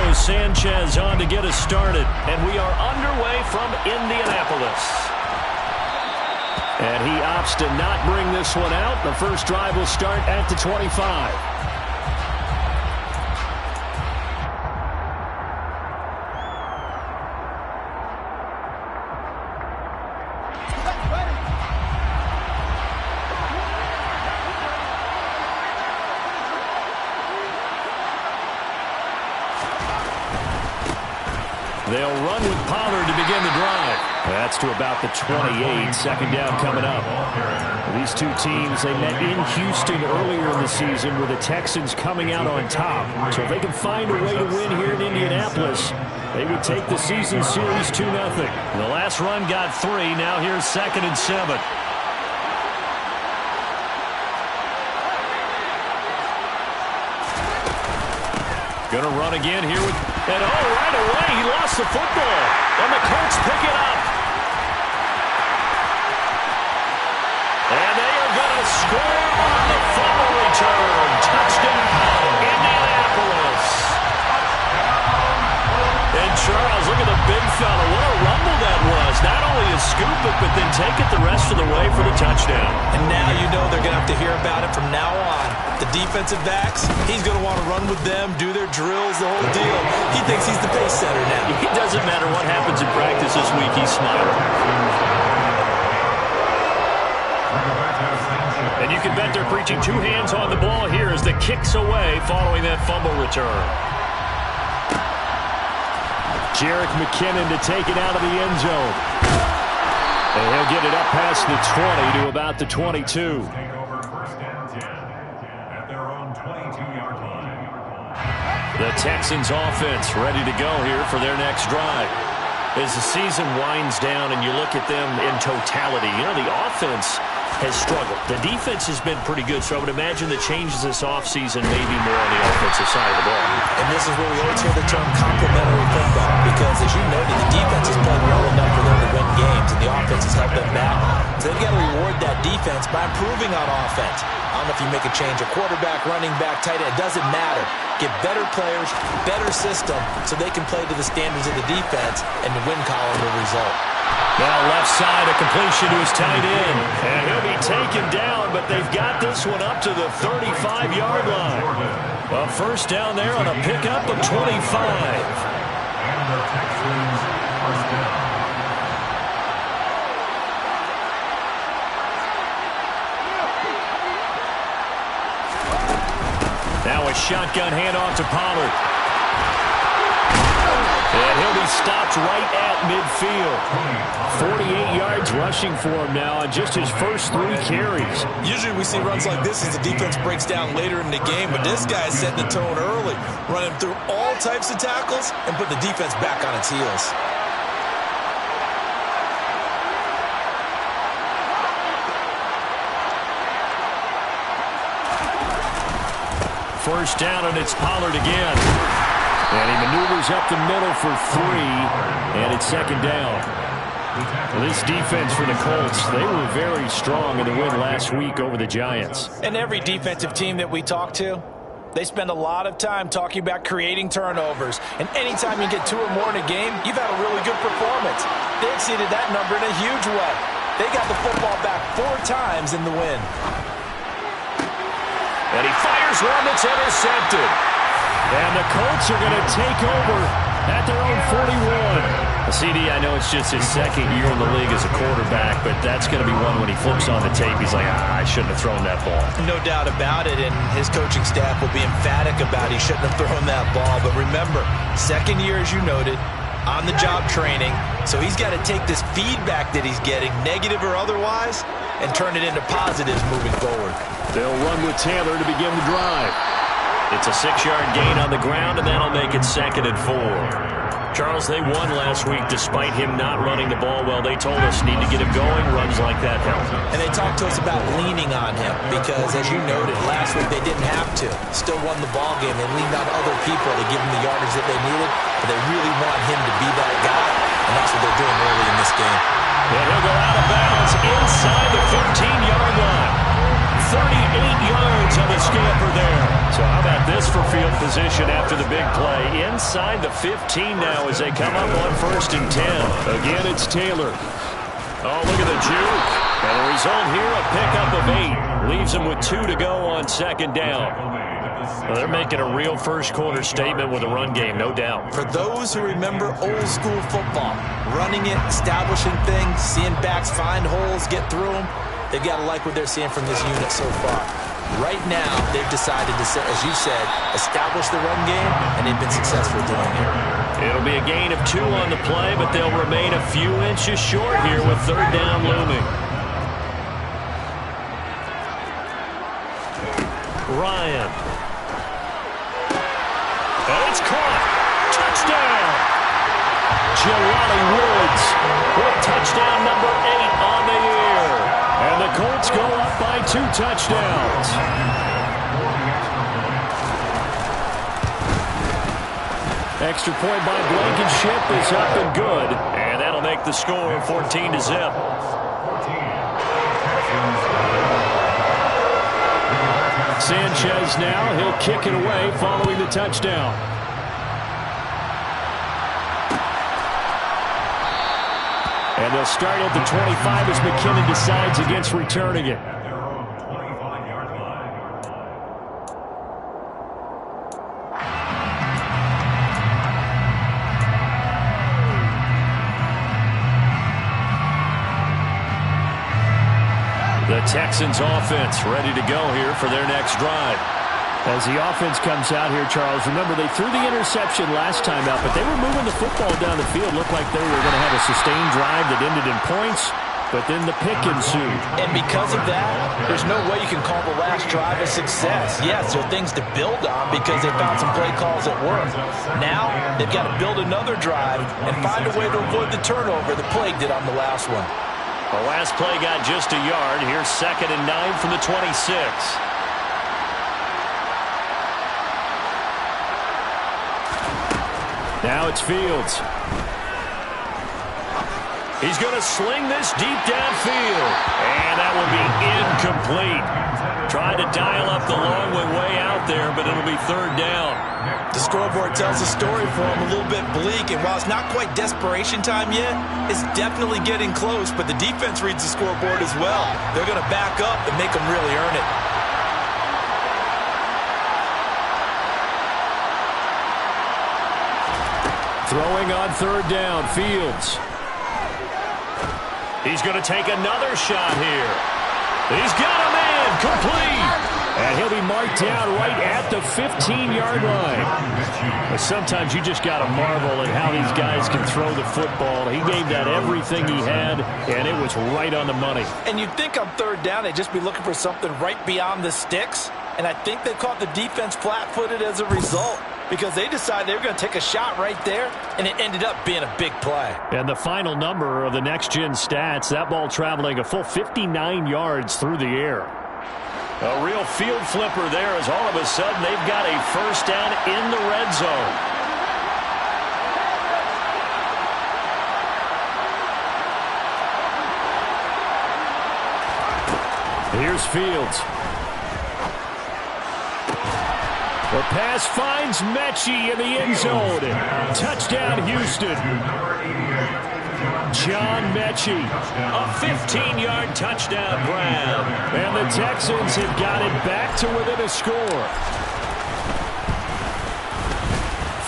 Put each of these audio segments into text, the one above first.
throws Sanchez on to get us started. And we are underway from Indianapolis. And he opts to not bring this one out. The first drive will start at the 25. They'll run with Pollard to begin the drive. That's to about the 28. Second down coming up. These two teams, they met in Houston earlier in the season with the Texans coming out on top. So if they can find a way to win here in Indianapolis, they would take the season series 2-0. The last run got 3. Now here's 2nd and 7. Gonna run again here with, and right away he lost the football, and the Colts pick it up. And they are gonna score on the fumble return. Touchdown, Indianapolis. And Charles, look at the big fella. What a rumble that was. Not only a scoop it, but then take it the rest of the way for the touchdown. And now you know they're gonna have to hear about it from now on. The defensive backs, he's going to want to run with them, do their drills, the whole deal. He thinks he's the pace setter now. It doesn't matter what happens in practice this week, he's smiling. And you can bet they're preaching 2 hands on the ball here as the kick's away following that fumble return. Jerick McKinnon to take it out of the end zone. And he'll get it up past the 20 to about the 22. The Texans offense ready to go here for their next drive. As the season winds down and you look at them in totality, you know, the offense has struggled. The defense has been pretty good, so I would imagine the changes this offseason may be more on the offensive side of the ball. And this is where we always hear the term complementary football, because as you noted, the defense has played well enough for them to win games, and the offense has held them back. So they've got to reward that defense by improving on offense. I don't know if you make a change, a quarterback, running back, tight end, it doesn't matter. Get better players, better system, so they can play to the standards of the defense, and the win column will result. Now left side, a completion to his tight end. And he'll be taken down, but they've got this one up to the 35-yard line. A first down there on a pickup of 25. And the Texans first down. Now a shotgun handoff to Pollard. And he'll be stopped right at midfield. 48 yards rushing for him now on just his first 3 carries. Usually we see runs like this as the defense breaks down later in the game, but this guy is setting the tone early, running through all types of tackles and put the defense back on its heels. First down, and it's Pollard again. And he maneuvers up the middle for 3, and it's 2nd down. This defense for the Colts, they were very strong in the win last week over the Giants. And every defensive team that we talk to, they spend a lot of time talking about creating turnovers. And anytime you get 2 or more in a game, you've had a really good performance. They exceeded that number in a huge way. They got the football back 4 times in the win. And he fires one that's intercepted. And the Colts are going to take over at their own 41. CD, I know it's just his 2nd year in the league as a quarterback, but that's going to be one when he flips on the tape, he's like, I shouldn't have thrown that ball. No doubt about it, and his coaching staff will be emphatic about he shouldn't have thrown that ball. But remember, 2nd year, as you noted, on-the-job training, so he's got to take this feedback that he's getting, negative or otherwise, and turn it into positives moving forward. They'll run with Taylor to begin the drive. It's a 6-yard gain on the ground, and that'll make it 2nd and 4. Charles, they won last week despite him not running the ball well. They told us need to get him going. Runs like that help. And they talked to us about leaning on him because, as you noted, last week they didn't have to. Still won the ball game. They leaned on other people to give them the yardage that they needed, but they really want him to be that guy, and that's what they're doing early in this game. And he'll go out of bounds inside the 15-yard line. 38 yards on the scamper there. So how about this for field position after the big play. Inside the 15 now as they come up on 1st and 10. Again, it's Taylor. Oh, look at the juke. And the result here, a pickup of 8. Leaves them with 2 to go on 2nd down. Well, they're making a real first-quarter statement with a run game, no doubt. For those who remember old-school football, running it, establishing things, seeing backs find holes, get through them, they've got to like what they're seeing from this unit so far. Right now, they've decided to, as you said, establish the run game, and they've been successful doing it. It'll be a gain of 2 on the play, but they'll remain a few inches short here with 3rd down looming. Ryan. And it's caught. Touchdown. Jelani Woods with touchdown number 8 on the year. And the Colts go up by 2 touchdowns. Extra point by Blankenship is up and good. And that'll make the score 14-0. Sanchez now, he'll kick it away following the touchdown. And they'll start at the 25 as McKinnon decides against returning it. The Texans offense ready to go here for their next drive. As the offense comes out here, Charles, remember they threw the interception last time out, but they were moving the football down the field. Looked like they were going to have a sustained drive that ended in points, but then the pick ensued. And because of that, there's no way you can call the last drive a success. Yes, there are things to build on because they found some play calls that work. Now, they've got to build another drive and find a way to avoid the turnover the plague did on the last one. The last play got just a yard. Here's 2nd and 9 from the 26. Now it's Fields. He's going to sling this deep downfield. And that will be incomplete. Tried to dial up the long way out there, but it'll be 3rd down. The scoreboard tells a story for him a little bit bleak, and while it's not quite desperation time yet, it's definitely getting close, but the defense reads the scoreboard as well. They're going to back up and make them really earn it. Throwing on 3rd down, Fields. He's going to take another shot here. He's got a man, complete. And he'll be marked down right at the 15-yard line. But sometimes you just got to marvel at how these guys can throw the football. He gave that everything he had, and it was right on the money. And you'd think on 3rd down they'd just be looking for something right beyond the sticks. And I think they caught the defense flat-footed as a result, because they decided they were going to take a shot right there, and it ended up being a big play. And the final number of the next-gen stats, that ball traveling a full 59 yards through the air. A real field flipper there as all of a sudden they've got a 1st down in the red zone. Here's Fields. The pass finds Mechie in the end zone. Touchdown, Houston. John Mechie, a 15-yard touchdown grab. And the Texans have got it back to within a score.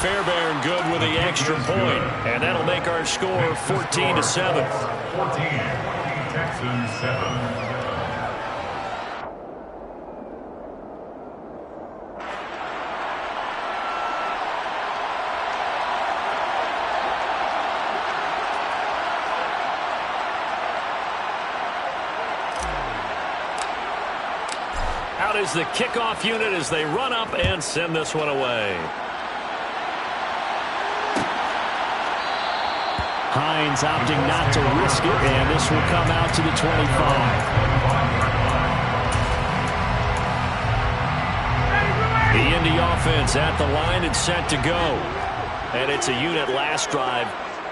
Fairbairn good with the extra point, and that'll make our score 14-7. 14, Texans 7. Out is the kickoff unit as they run up and send this one away. Hines opting not to risk it, and this will come out to the 25. The Indy offense at the line and set to go. And it's a unit last drive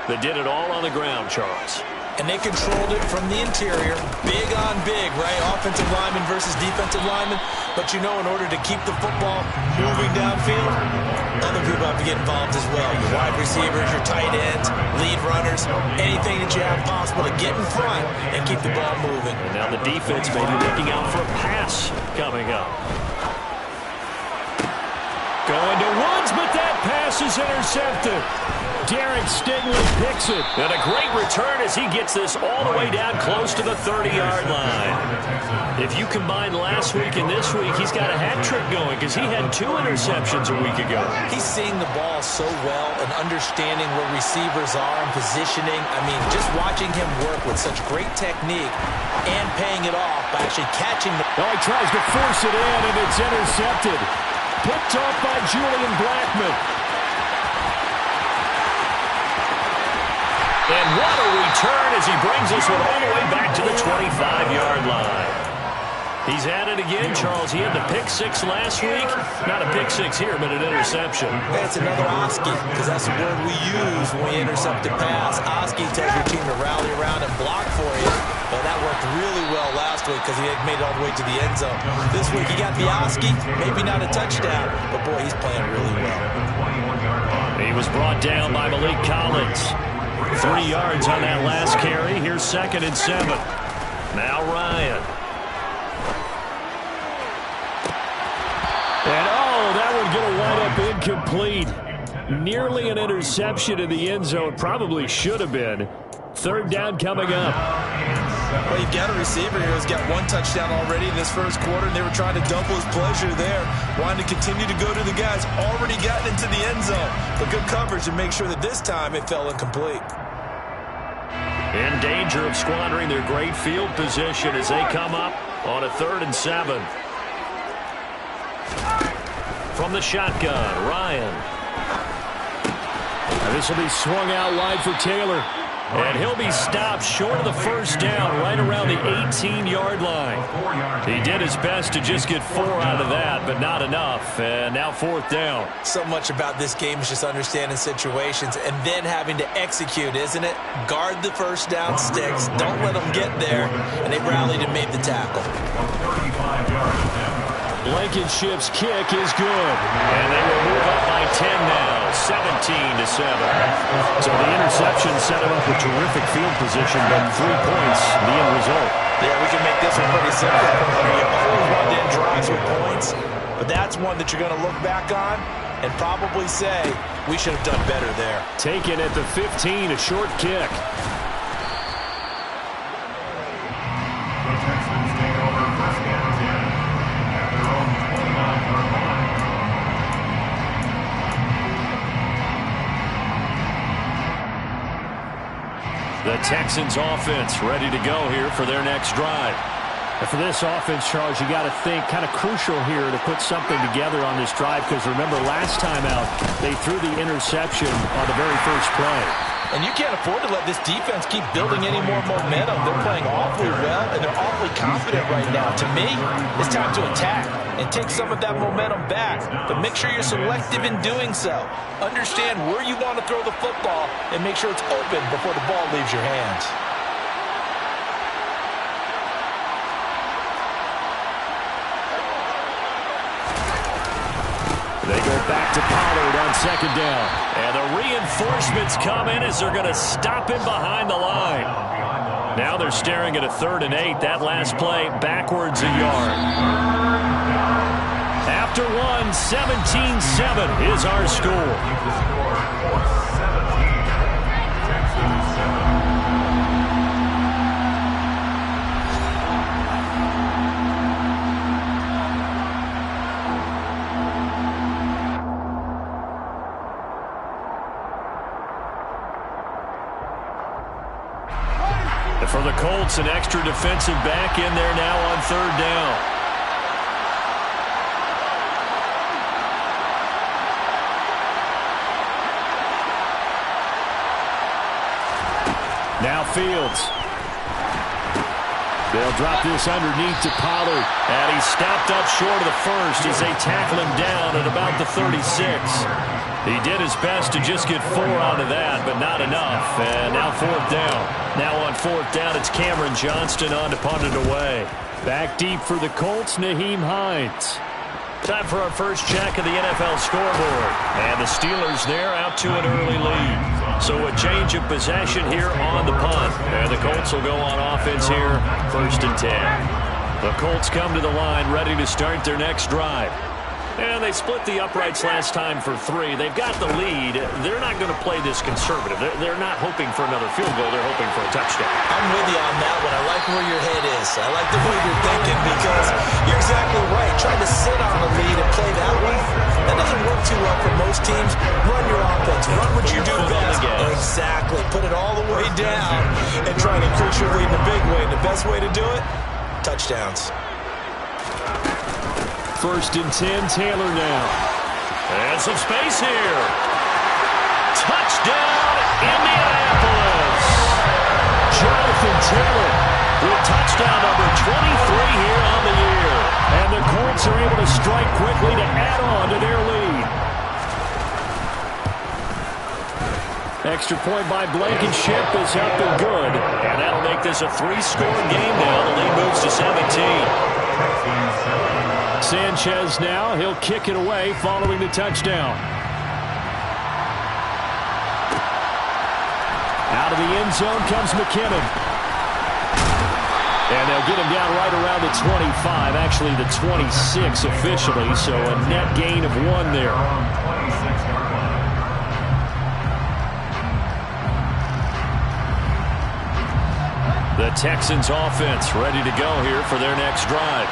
that did it all on the ground, Charles. And they controlled it from the interior. Big on big, right? Offensive lineman versus defensive lineman. But you know, in order to keep the football moving downfield, other people have to get involved as well. Your wide receivers, your tight ends, lead runners, anything that you have possible to get in front and keep the ball moving. And now the defense may be looking out for a pass coming up. Going to Woods, but that pass is intercepted. Derek Stingley picks it. And a great return as he gets this all the way down close to the 30-yard line. If you combine last week and this week, he's got a hat trick going because he had 2 interceptions a week ago. He's seeing the ball so well and understanding where receivers are and positioning. I mean, just watching him work with such great technique and paying it off by actually catching the... Oh, he tries to force it in, and it's intercepted. Picked off by Julian Blackmon. And what a return as he brings this one all the way back to the 25-yard line. He's at it again, Charles. He had the pick 6 last week. Not a pick 6 here, but an interception. That's another Oski, because that's the word we use when we intercept a pass. Oski tells your team to rally around and block for you. But that worked really well last week because he had made it all the way to the end zone. This week he got the Oski, maybe not a touchdown, but boy, he's playing really well. He was brought down by Malik Collins. 3 yards on that last carry. Here's 2nd and 7. Now Ryan. And that one going to wind up incomplete. Nearly an interception in the end zone. Probably should have been. 3rd down coming up. Well, you've got a receiver here who's got 1 touchdown already in this first quarter, and they were trying to double his pleasure there. Wanting to continue to go to the guys already gotten into the end zone. But good coverage to make sure that this time it fell incomplete. In danger of squandering their great field position as they come up on a 3rd and 7. From the shotgun, Ryan. And this will be swung out wide for Taylor. And he'll be stopped short of the first down right around the 18-yard line. He did his best to just get 4 out of that, but not enough. And now 4th down. So much about this game is just understanding situations and then having to execute, isn't it? Guard the first down sticks. Don't let them get there. And they rallied and made the tackle. Blankenship's kick is good. And they will move up by 10 now, 17-7. So the interception set him up with terrific field position, but 3 points, the end result. Yeah, we can make this one pretty simple. You always want to end drives with points, but that's one that you're going to look back on and probably say, we should have done better there. Taken at the 15, a short kick. The Texans offense ready to go here for their next drive. And for this offense, Charles, you got to think kind of crucial here to put something together on this drive because remember last time out they threw the interception on the very first play. And you can't afford to let this defense keep building any more momentum. They're playing awfully well, and they're awfully confident right now. To me, it's time to attack and take some of that momentum back. But make sure you're selective in doing so. Understand where you want to throw the football and make sure it's open before the ball leaves your hands. They go back to Pollard on 2nd down. And the reinforcements come in as they're going to stop him behind the line. Now they're staring at a 3rd and 8. That last play backwards a yard. After 17-7 is our score. For the Colts, an extra defensive back in there now on 3rd down. Now Fields. They'll drop this underneath to Pollard. And he stopped up short of the first as they tackle him down at about the 36. He did his best to just get 4 out of that, but not enough. And now 4th down. Now on 4th down, it's Cameron Johnston on to punt it away. Back deep for the Colts, Nyheim Hines. Time for our first check of the NFL scoreboard. And the Steelers there out to an early lead. So a change of possession here on the punt. And the Colts will go on offense here, 1st and 10. The Colts come to the line ready to start their next drive. And they split the uprights last time for 3. They've got the lead. They're not going to play this conservative. They're not hoping for another field goal. They're hoping for a touchdown. I'm with you on that one. I like where your head is. I like the way you're thinking because you're exactly right. Trying to sit on a lead and play that way, that doesn't work too well for most teams. Run your offense. Run what you do best. Exactly. Put it all the way down and try to increase your lead in a big way. And the best way to do it, touchdowns. 1st and 10, Taylor now. And some space here. Touchdown, Indianapolis. Jonathan Taylor with touchdown number 23 here on the year. And the Colts are able to strike quickly to add on to their lead. Extra point by Blankenship is up and good. And that'll make this a 3-score game now. The lead moves to 17. Sanchez now, he'll kick it away following the touchdown. Out of the end zone comes McKinnon. And they'll get him down right around the 25, actually the 26 officially, so a net gain of 1 there. The Texans offense ready to go here for their next drive.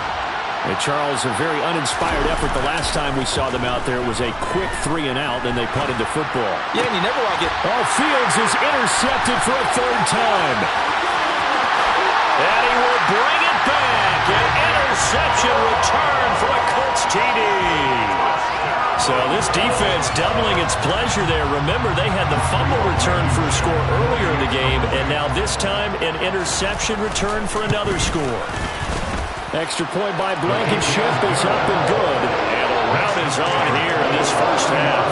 And Charles, a very uninspired effort the last time we saw them out there. It was a quick 3 and out, then they punted the football. Yeah, and you never want to get... Oh, Fields is intercepted for a 3rd time. And he will bring it back. An interception return for a Colts TD. So this defense doubling its pleasure there. Remember, they had the fumble return for a score earlier in the game, and now this time an interception return for another score. Extra point by Blankenship is up and good. And a rout is on here in this first half.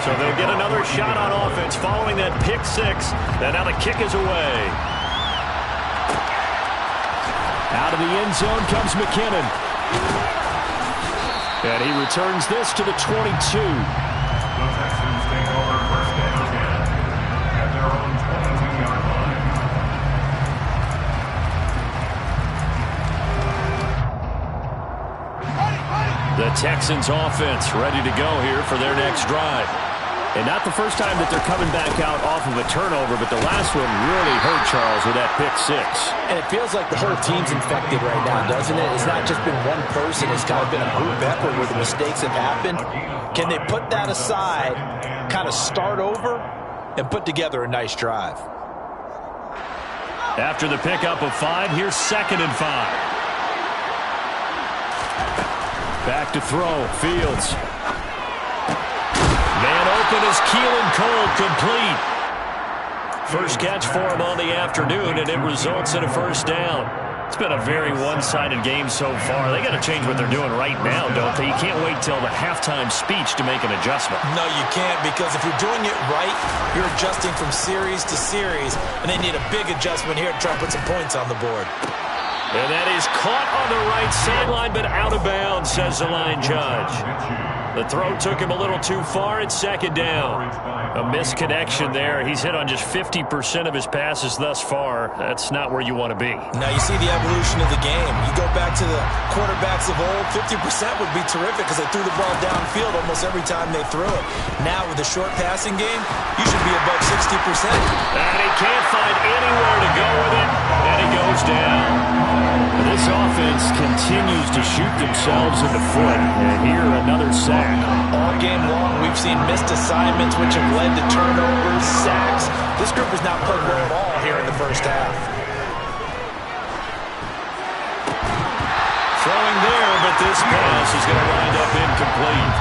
So they'll get another shot on offense following that pick 6. And now the kick is away. Out of the end zone comes McKinnon. And he returns this to the 22. The Texans take over 1st and 10 at their own 22-yard line. The Texans offense ready to go here for their next drive. And not the first time that they're coming back out off of a turnover, but the last one really hurt Charles with that pick 6. And it feels like the whole team's infected right now, doesn't it? It's not just been one person. It's kind of been a group effort where the mistakes have happened. Can they put that aside, kind of start over, and put together a nice drive? After the pickup of 5, here's 2nd and 5. Back to throw, Fields. Man open is Keelan Cole, complete. First catch for him on the afternoon, and it results in a 1st down. It's been a very one-sided game so far. They got to change what they're doing right now, don't they? You can't wait till the halftime speech to make an adjustment. No, you can't, because if you're doing it right, you're adjusting from series to series, and they need a big adjustment here to try to put some points on the board. And that is caught on the right sideline, but out of bounds, says the line judge. The throw took him a little too far. It's 2nd down. A misconnection there. He's hit on just 50% of his passes thus far. That's not where you want to be. Now you see the evolution of the game. You go back to the quarterbacks of old, 50% would be terrific because they threw the ball downfield almost every time they threw it. Now with the short passing game, you should be above 60%. And he can't find anywhere to go with it, and he goes down. This offense continues to shoot themselves in the foot. And here, another sack. All game long, we've seen missed assignments, which have led to turnovers, sacks. This group has not played well at all here in the first half. Throwing there, but this pass is going to wind up incomplete.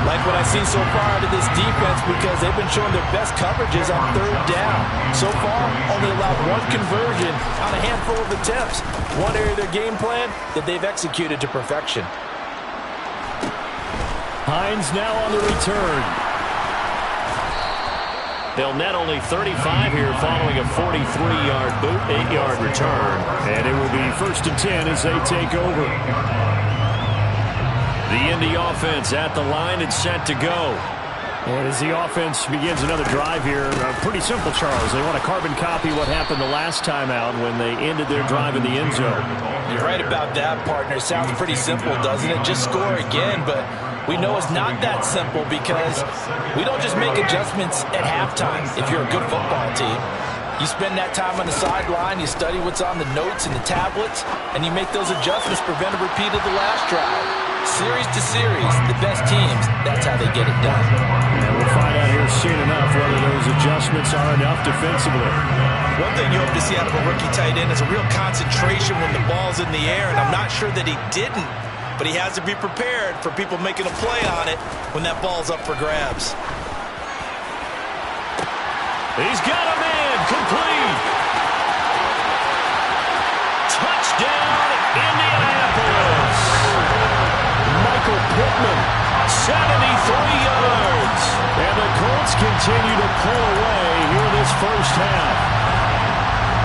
Like what I've seen so far out of this defense because they've been showing their best coverages on third down. So far, only allowed one conversion on a handful of attempts. One area of their game plan that they've executed to perfection. Hines now on the return. They'll net only 35 here following a 43-yard boot, 8-yard return. And it will be 1st and 10 as they take over. The Indy offense at the line and set to go. And as the offense begins another drive here, pretty simple, Charles. They want to carbon copy what happened the last time out when they ended their drive in the end zone. You're right about that, partner. Sounds pretty simple, doesn't it? Just score again, but we know it's not that simple because we don't just make adjustments at halftime if you're a good football team. You spend that time on the sideline, you study what's on the notes and the tablets, and you make those adjustments to prevent a repeat of the last drive. Series to series, the best teams, that's how they get it done. And we'll find out here soon enough whether those adjustments are enough defensively. One thing you hope to see out of a rookie tight end is a real concentration when the ball's in the air, and I'm not sure that he didn't, but he has to be prepared for people making a play on it when that ball's up for grabs. He's got a man, complete. Touchdown, Indianapolis. Michael Pittman, 73 yards. And the Colts continue to pull away here this first half.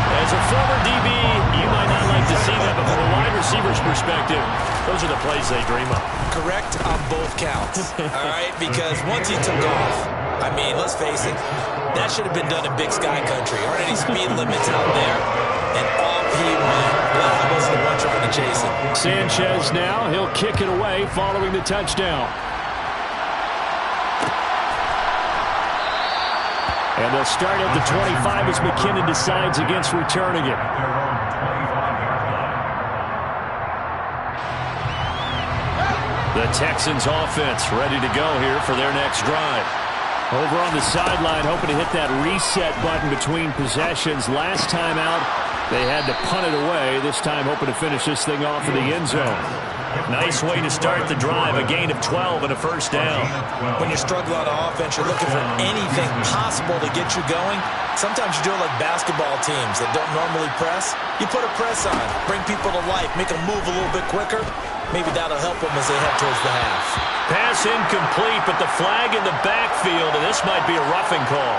As a former DB, you might not like to see that, but from a wide receiver's perspective, those are the plays they dream of. Correct on both counts, all right? Because once he took off, I mean, let's face it, that should have been done in Big Sky Country. Aren't any speed limits out there? And off he went. Glad I wasn't the one trying to chase him. Sanchez now, he'll kick it away following the touchdown. And they'll start at the 25 as McKinnon decides against returning it. The Texans offense ready to go here for their next drive. Over on the sideline, hoping to hit that reset button between possessions. Last time out, they had to punt it away. This time, hoping to finish this thing off in the end zone. Nice way to start the drive, a gain of 12 and a first down. When you struggle on offense, you're looking for anything possible to get you going. Sometimes you do it like basketball teams that don't normally press. You put a press on, bring people to life, make them move a little bit quicker. Maybe that'll help them as they head towards the half. Pass incomplete, but the flag in the backfield, and this might be a roughing call.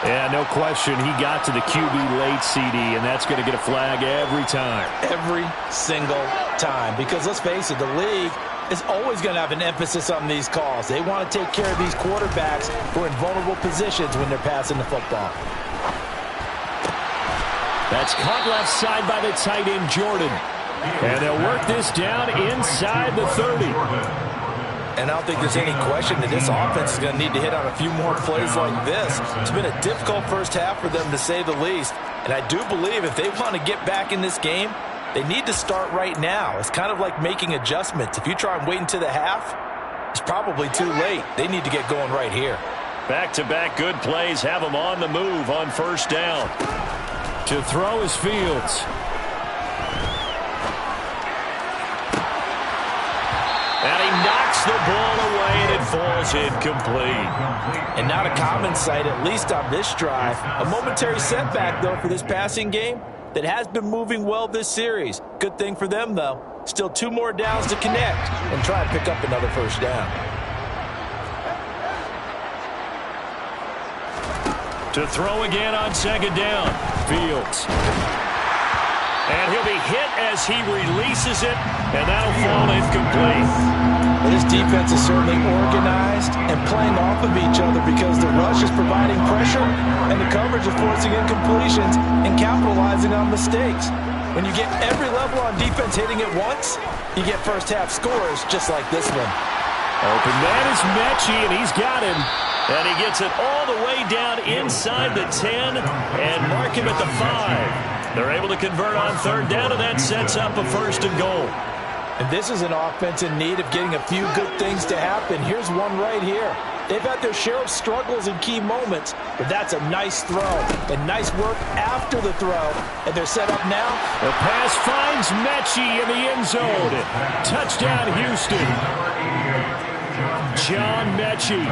Yeah, no question. He got to the QB late, CD, and that's going to get a flag every time. Every single time. Because let's face it, the league is always going to have an emphasis on these calls. They want to take care of these quarterbacks who are in vulnerable positions when they're passing the football. That's caught left side by the tight end, Jordan. And they'll work this down inside the 30. And I don't think there's any question that this offense is going to need to hit on a few more plays like this. It's been a difficult first half for them, to say the least. And I do believe if they want to get back in this game, they need to start right now. It's kind of like making adjustments. If you try and wait until the half, it's probably too late. They need to get going right here. Back-to-back good plays have them on the move on first down. To throw is Fields. And he knocks the ball away, and it falls incomplete. And not a common sight, at least on this drive. A momentary setback, though, for this passing game that has been moving well this series. Good thing for them, though. Still 2 more downs to connect and try and pick up another first down. To throw again on second down, Fields. And he'll be hit as he releases it, and that'll fall incomplete. This defense is certainly organized and playing off of each other because the rush is providing pressure and the coverage is forcing incompletions and capitalizing on mistakes. When you get every level on defense hitting at once, you get first half scores just like this one. Open man is Mechie, and he's got him. And he gets it all the way down inside the 10 and mark him at the 5. They're able to convert on third down, and that sets up a first and goal. And this is an offense in need of getting a few good things to happen. Here's one right here. They've had their share of struggles in key moments, but that's a nice throw and nice work after the throw. And they're set up now. The pass finds Mechie in the end zone. Touchdown, Houston. John Mechie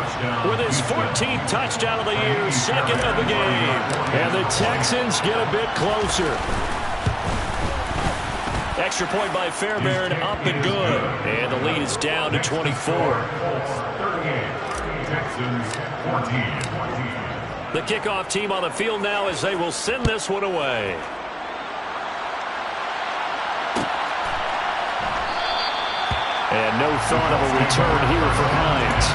with his 14th touchdown of the year, second of the game. And the Texans get a bit closer. Extra point by Fairbairn, up and good. And the lead is down to 24. 38. Texans 14. The kickoff team on the field now as they will send this one away. And no thought of a return here for Hines.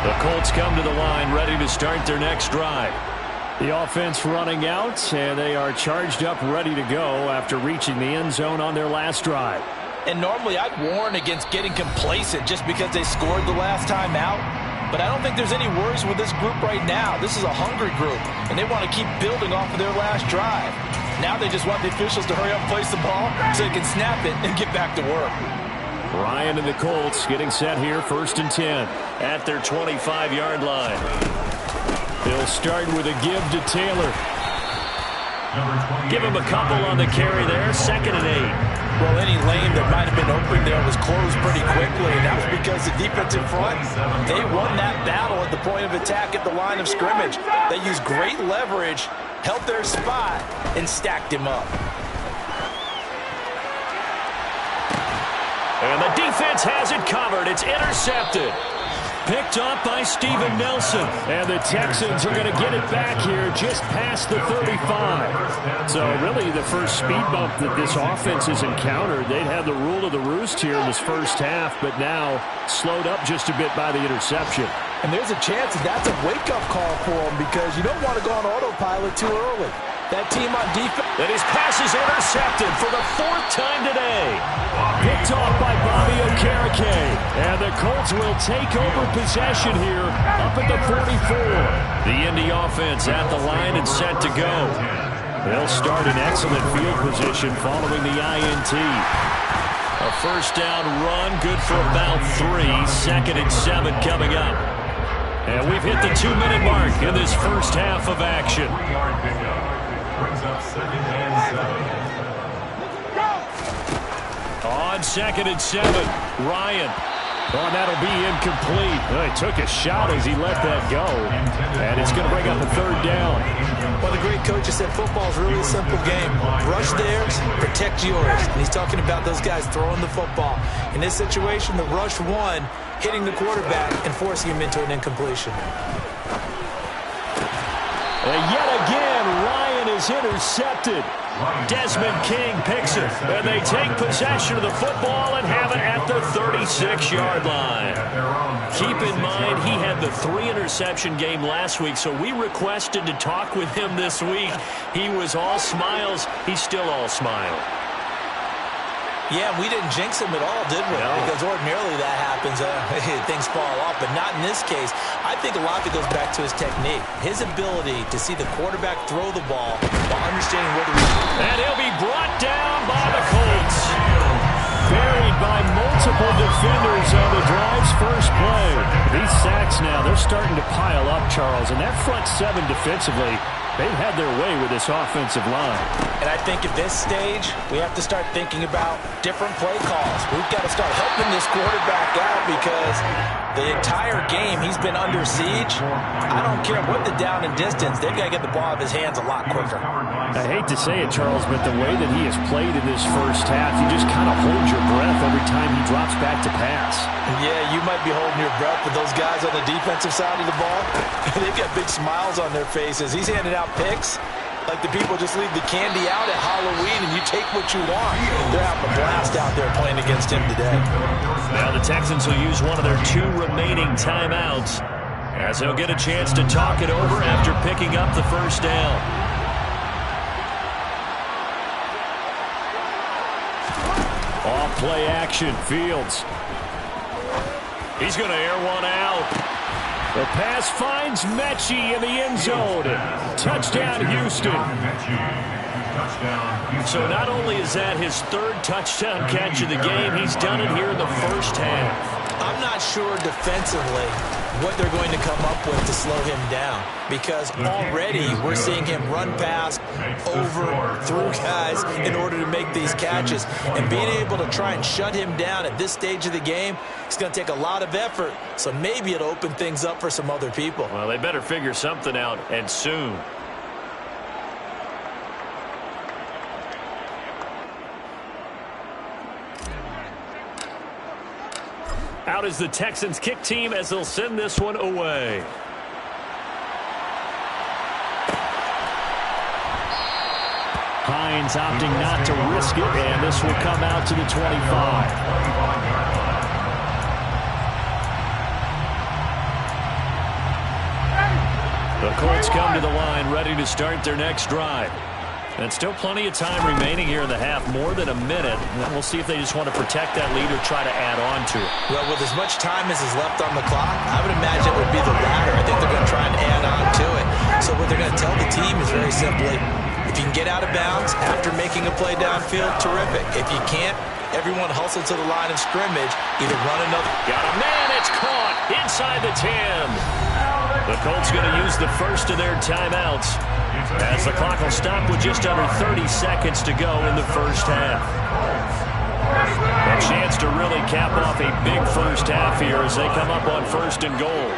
The Colts come to the line ready to start their next drive. The offense running out, and they are charged up ready to go after reaching the end zone on their last drive. And normally I'd warn against getting complacent just because they scored the last time out. But I don't think there's any worries with this group right now. This is a hungry group, and they want to keep building off of their last drive. Now they just want the officials to hurry up and place the ball so they can snap it and get back to work. Ryan and the Colts getting set here, 1st and 10 at their 25-yard line. They'll start with a give to Taylor. Give him a couple on the carry there, 2nd and 8. Well, any lane that might have been open there was closed pretty quickly, and that was because the defensive front, they won that battle at the point of attack at the line of scrimmage. They used great leverage, held their spot, and stacked him up. And the defense has it covered. It's intercepted. Picked up by Steven Nelson. And the Texans are going to get it back here just past the 35. So really the first speed bump that this offense has encountered. They'd had the rule of the roost here in this first half, but now slowed up just a bit by the interception. And there's a chance that that's a wake-up call for them because you don't want to go on autopilot too early. That team on defense. And his pass is intercepted for the 4th time today. Picked off by Bobby Okereke. And the Colts will take over possession here up at the 44. The Indy offense at the line and set to go. They'll start in excellent field position following the INT. A first down run, good for about 3. 2nd and 7 coming up. And we've hit the 2-minute mark in this first half of action. Brings up 2nd and 7. On 2nd and 7, Ryan. Oh, and that'll be incomplete. Well, he took a shot as he let that go. And it's going to bring up a 3rd down. One of the great coaches said football is really a simple game. Rush theirs, protect yours. And he's talking about those guys throwing the football. In this situation, the rush one, hitting the quarterback and forcing him into an incompletion. And yet again, Ryan is intercepted. Desmond King picks it, and they take possession of the football and have it at the 36-yard line. Keep in mind, he had the 3-interception game last week, so we requested to talk with him this week. He was all smiles. He's still all smile. Yeah, we didn't jinx him at all, did we? No. Because ordinarily that happens. Things fall off, but not in this case. I think a lot of it goes back to his technique. His ability to see the quarterback throw the ball while understanding where to reach. And he'll be brought down by the Colts. Buried by multiple defenders on the drive's first play. These sacks now, they're starting to pile up, Charles. And that front 7 defensively, they've had their way with this offensive line. And I think at this stage, we have to start thinking about different play calls. We've got to start helping this quarterback out because the entire game he's been under siege. I don't care what the down and distance, they've got to get the ball out of his hands a lot quicker. I hate to say it, Charles, but the way that he has played in this first half, you just kind of hold your breath every time he drops back to pass. Yeah, you might be holding your breath, but those guys on the defensive side of the ball, they've got big smiles on their faces. He's handing out picks like the people just leave the candy out at Halloween and you take what you want. They're having a blast out there playing against him today. Now the Texans will use one of their 2 remaining timeouts as they'll get a chance to talk it over after picking up the first down. Off play action, Fields. He's going to air one out. The pass finds Mechie in the end zone. Touchdown, Houston. So not only is that his 3rd touchdown catch of the game, he's done it here in the first half. I'm not sure defensively what they're going to come up with to slow him down, because already we're seeing him run past, over, through guys in order to make these catches. And being able to try and shut him down at this stage of the game, it's going to take a lot of effort. So maybe it'll open things up for some other people. Well, they better figure something out, and soon. Out is the Texans kick team as they'll send this one away. Hines opting not to risk it, and this will come out to the 25. The Colts come to the line ready to start their next drive. And still plenty of time remaining here in the half, more than a minute. And we'll see if they just want to protect that lead or try to add on to it. Well, with as much time as is left on the clock, I would imagine it would be the latter. I think they're going to try and add on to it. So what they're going to tell the team is very simply, if you can get out of bounds after making a play downfield, terrific. If you can't, everyone hustle to the line of scrimmage, either run another. Got a man, it's caught inside the 10. The Colts going to use the first of their timeouts, as the clock will stop with just under 30 seconds to go in the first half. A chance to really cap off a big first half here as they come up on 1st and goal.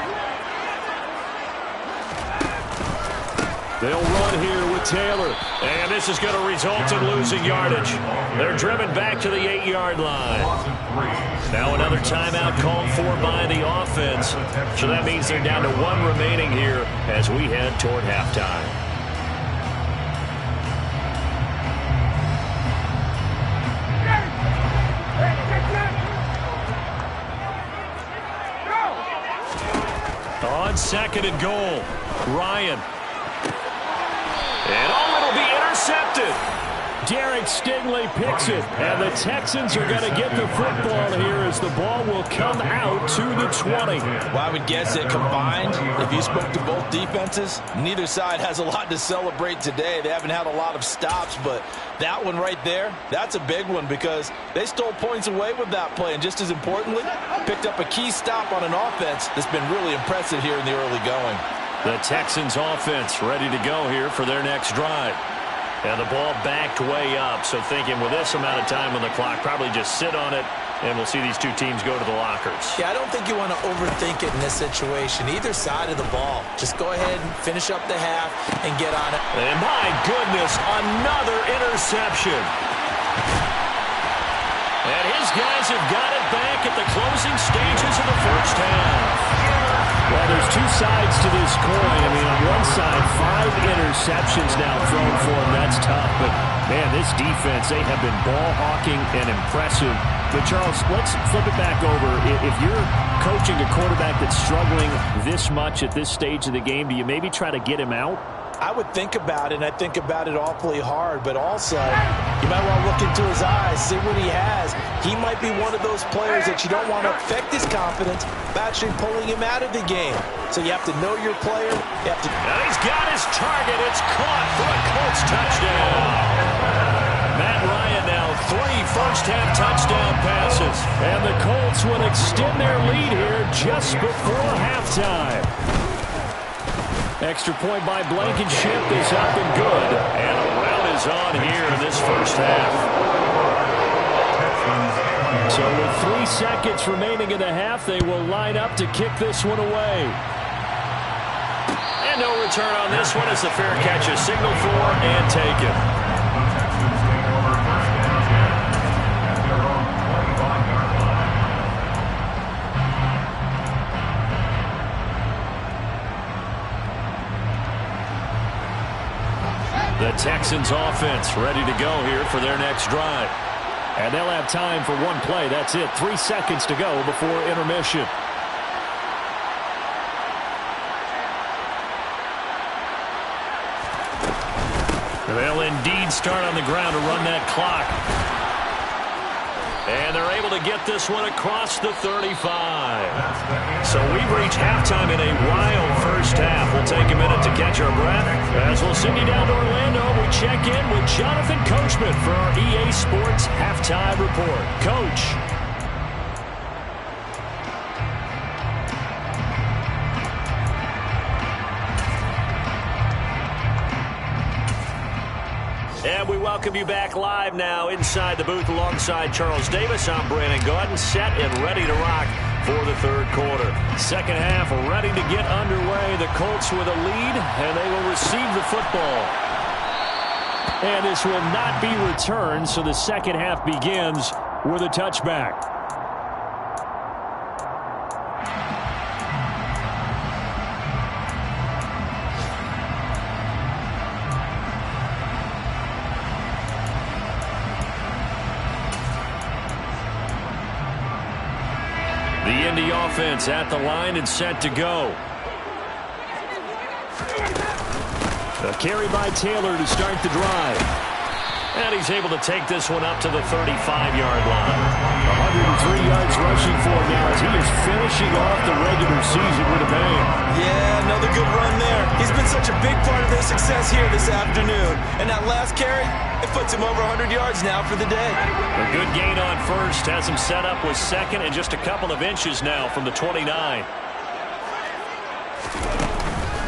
They'll run here with Taylor, and this is going to result in losing yardage. They're driven back to the 8-yard line. Now another timeout called for by the offense, so that means they're down to 1 remaining here as we head toward halftime. On 2nd and goal, Ryan. And it'll be intercepted. Derek Stingley picks it, and the Texans are going to get the football here as the ball will come out to the 20. Well, I would guess that combined, if you spoke to both defenses, neither side has a lot to celebrate today. They haven't had a lot of stops, but that one right there, that's a big one because they stole points away with that play, and just as importantly, picked up a key stop on an offense that's been really impressive here in the early going. The Texans offense ready to go here for their next drive. And the ball backed way up, so thinking with this amount of time on the clock, probably just sit on it, and we'll see these two teams go to the lockers. Yeah, I don't think you want to overthink it in this situation. Either side of the ball. Just go ahead and finish up the half and get on it. And my goodness, another interception. And his guys have got it back at the closing stages of the first half. Well, there's two sides to this coin. I mean, on one side, 5 interceptions now thrown for him. That's tough. But, man, this defense, they have been ball hawking and impressive. But, Charles, let's flip it back over. If you're coaching a quarterback that's struggling this much at this stage of the game, do you maybe try to get him out? I would think about it, and I think about it awfully hard. But also, you might want to look into his eyes, see what he has. He might be one of those players that you don't want to affect his confidence by actually pulling him out of the game. So you have to know your player. You have to. Now he's got his target. It's caught for a Colts touchdown. Matt Ryan now 3 first-half touchdown passes. And the Colts will extend their lead here just before halftime. Extra point by Blankenship is up and good. And a rout is on here in this first half. So with 3 seconds remaining in the half, they will line up to kick this one away. And no return on this one as the fair catch is signaled for and taken. The Texans offense ready to go here for their next drive. And they'll have time for one play. That's it. 3 seconds to go before intermission. They'll indeed start on the ground to run that clock. And they're able to get this one across the 35. So we've reached halftime in a wild first half. We'll take a minute to catch our breath as we'll send you down to Orlando. We check in with Jonathan Coachman for our EA Sports Halftime Report. Coach. welcome you back live now inside the booth alongside Charles Davis. I'm Brandon Gaudin, set and ready to rock for the third quarter. Second half ready to get underway. The Colts with a lead, and they will receive the football. And this will not be returned, so the second half begins with a touchback. The Indy offense at the line and set to go. A carry by Taylor to start the drive. And he's able to take this one up to the 35-yard line. 103 yards rushing for him now as he is finishing off the regular season with a bang. Yeah, another good run there. He's been such a big part of their success here this afternoon. And that last carry, it puts him over 100 yards now for the day. A good gain on first has him set up with second and just a couple of inches now from the 29.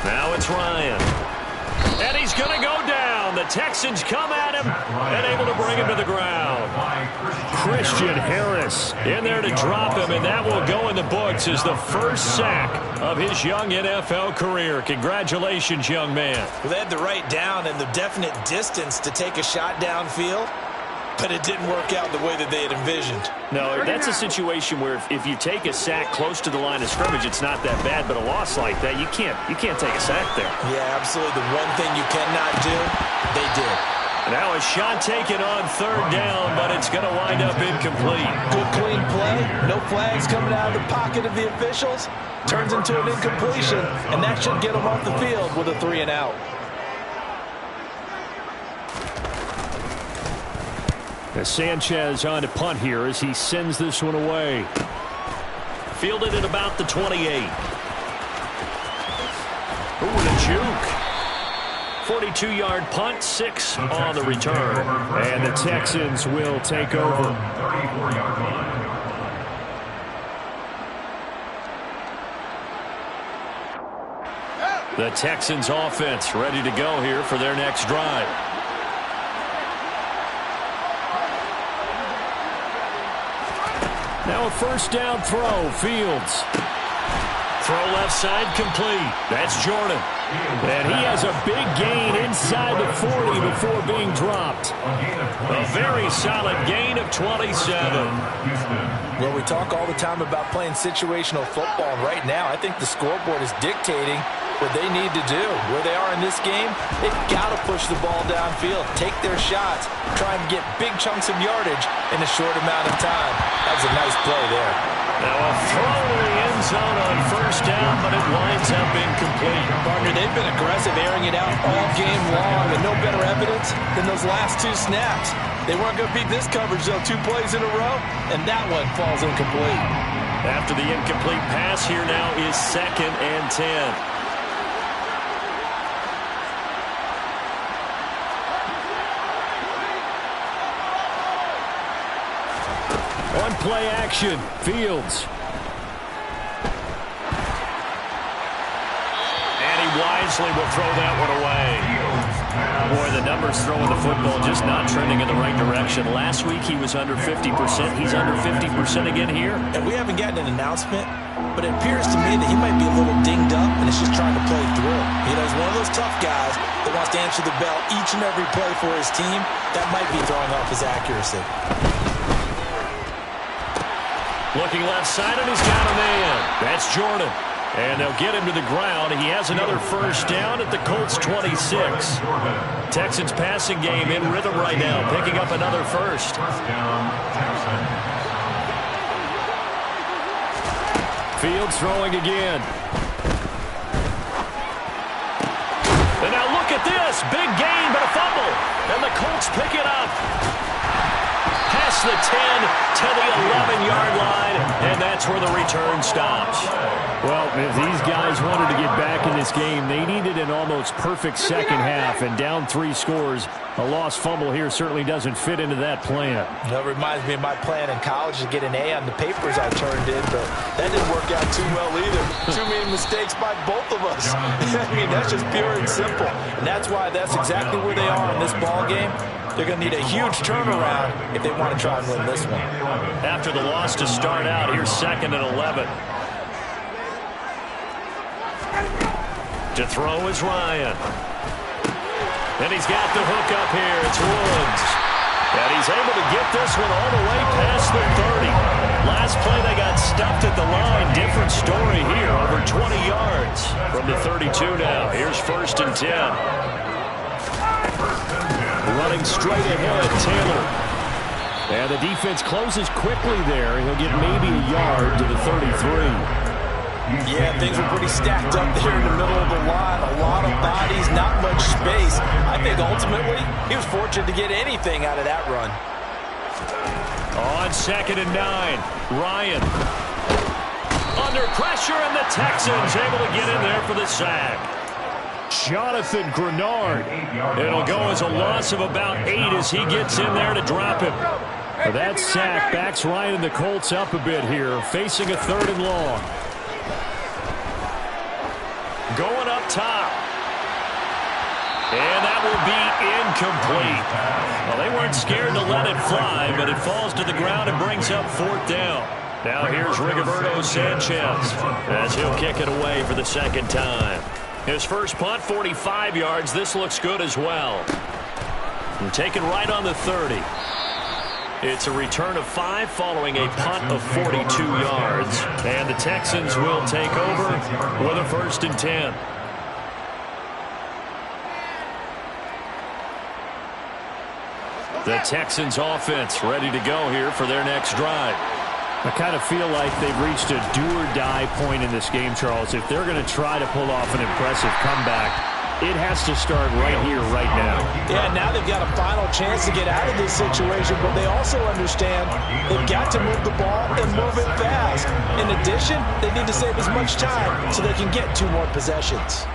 Now it's Ryan. And he's going to go down. The Texans come at him and able to bring him to the ground. Christian Harris in there to drop him, and that will go in the books as the first sack of his young NFL career. Congratulations, young man. Well, they had the right down and the definite distance to take a shot downfield, but it didn't work out the way that they had envisioned. No, that's a situation where if you take a sack close to the line of scrimmage, it's not that bad, but a loss like that, you can't take a sack there. Yeah, absolutely. The one thing you cannot do, they did. Now a shot taken on third down, but it's going to wind up incomplete. Good clean play. No flags coming out of the pocket of the officials. Turns into an incompletion, and that should get them off the field with a 3-and-out. As Sanchez on to punt here as he sends this one away. Fielded at about the 28. Ooh, the juke. 42-yard punt, 6 on the return. And the Texans will take over. 34-yard line. The Texans offense ready to go here for their next drive. Now a first down throw, Fields. Throw left side complete. That's Jordan. And he has a big gain inside the 40 before being dropped. A very solid gain of 27. Well, we talk all the time about playing situational football. And right now, I think the scoreboard is dictating what they need to do. Where they are in this game, they've got to push the ball downfield, take their shots, try and get big chunks of yardage in a short amount of time. That was a nice play there. Now a throw to the end zone on first down, but it winds up incomplete. Partner, they've been aggressive, airing it out all game long, and no better evidence than those last two snaps. They weren't going to beat this coverage, though, 2 plays in a row, and that one falls incomplete. After the incomplete pass, here now is 2nd and 10. On play action, Fields. And he wisely will throw that one away. Boy, the numbers throwing the football just not trending in the right direction. Last week he was under 50%. He's under 50% again here. And we haven't gotten an announcement, but it appears to me that he might be a little dinged up and is just trying to play through. You know, he's one of those tough guys that wants to answer the bell each and every play for his team. That might be throwing off his accuracy. Looking left side, and he's got a man. That's Jordan. And they'll get him to the ground. He has another first down at the Colts 26. Texans passing game in rhythm right now, picking up another first. Fields throwing again. And now look at this. Big gain, but a fumble. And the Colts pick it up. Past the 10 to the 11-yard line, and that's where the return stops. Well, if these guys wanted to get back in this game, they needed an almost perfect second half, and down 3 scores. A lost fumble here certainly doesn't fit into that plan. That reminds me of my plan in college to get an A on the papers I turned in, but that didn't work out too well either. Too many mistakes by both of us. I mean, that's just pure and simple. And that's why that's exactly where they are in this ball game. They're going to need a huge turnaround if they want to try and win this one. After the loss to start out, here's 2nd and 11. To throw is Ryan. And he's got the hook up here. It's Woods. And he's able to get this one all the way past the 30. Last play, they got stuffed at the line. Different story here. Over 20 yards from the 32 now. Here's 1st and 10. Running straight ahead, Taylor. And the defense closes quickly there. He'll get maybe a yard to the 33. Yeah, things were pretty stacked up there in the middle of the line. A lot of bodies, not much space. I think ultimately he was fortunate to get anything out of that run. On 2nd and 9, Ryan. Under pressure, and the Texans able to get in there for the sack. Jonathan Grenard. It'll go as a loss of about 8 as he gets in there to drop him. That sack backs Ryan and the Colts up a bit here, facing a 3rd and long. Going up top. And that will be incomplete. Well, they weren't scared to let it fly, but it falls to the ground and brings up 4th down. Now here's Rigoberto Sanchez as he'll kick it away for the 2nd time. His first punt, 45 yards. This looks good as well. And taken right on the 30. It's a return of 5 following a punt of 42 yards. And the Texans will take over with a 1st and 10. The Texans offense ready to go here for their next drive. I kind of feel like they've reached a do-or-die point in this game, Charles. If they're going to try to pull off an impressive comeback, it has to start right here, right now. Yeah, now they've got a final chance to get out of this situation, but they also understand they've got to move the ball and move it fast. In addition, they need to save as much time so they can get 2 more possessions.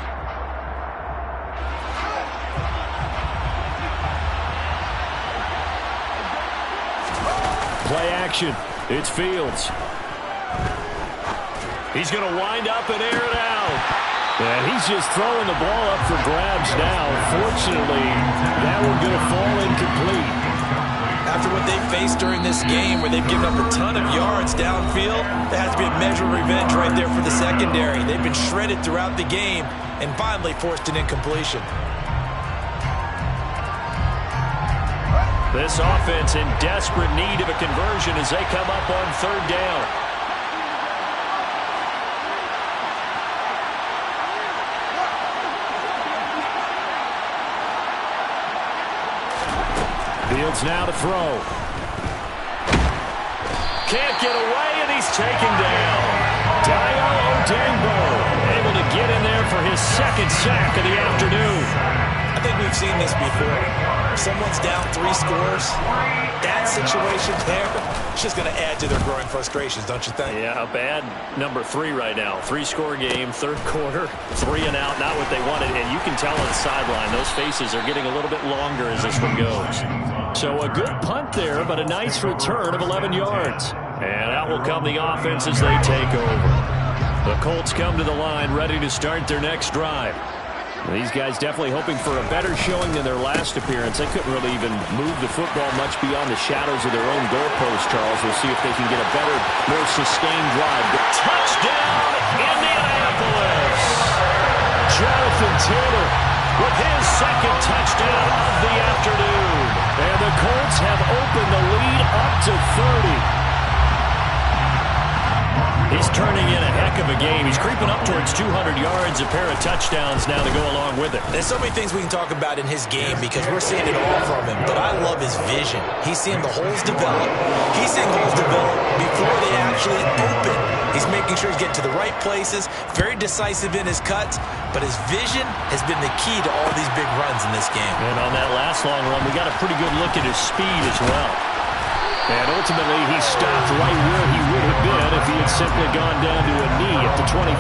Play action. It's Fields. He's going to wind up and air it out. And he's just throwing the ball up for grabs now. Fortunately, that one's going to fall incomplete. After what they faced during this game where they've given up a ton of yards downfield, there has to be a measure of revenge right there for the secondary. They've been shredded throughout the game and finally forced an incompletion. This offense in desperate need of a conversion as they come up on 3rd down. Fields now to throw. Can't get away, and he's taken down. Dayo Odeyingbo able to get in there for his 2nd sack of the afternoon. I think we've seen this before. If someone's down 3 scores, that situation there, it's just going to add to their growing frustrations, don't you think? Yeah, a bad number 3 right now. 3-score game, 3rd quarter, 3 and out, not what they wanted. And you can tell on the sideline, those faces are getting a little bit longer as this one goes. So a good punt there, but a nice return of 11 yards. And out will come the offense as they take over. The Colts come to the line, ready to start their next drive. These guys definitely hoping for a better showing than their last appearance. They couldn't really even move the football much beyond the shadows of their own goalpost, Charles. We'll see if they can get a better, more sustained drive. Touchdown, Indianapolis! Jonathan Taylor with his 2nd touchdown of the afternoon. And the Colts have opened the lead up to 30. He's turning in a heck of a game. He's creeping up towards 200 yards, a pair of touchdowns now to go along with it. There's so many things we can talk about in his game because we're seeing it all from him, but I love his vision. He's seeing the holes develop. He's seeing holes develop before they actually open. He's making sure he's getting to the right places, very decisive in his cuts, but his vision has been the key to all these big runs in this game. And on that last long run, we got a pretty good look at his speed as well. And ultimately, he stopped right where he would have been if he had simply gone down to a knee at the 25.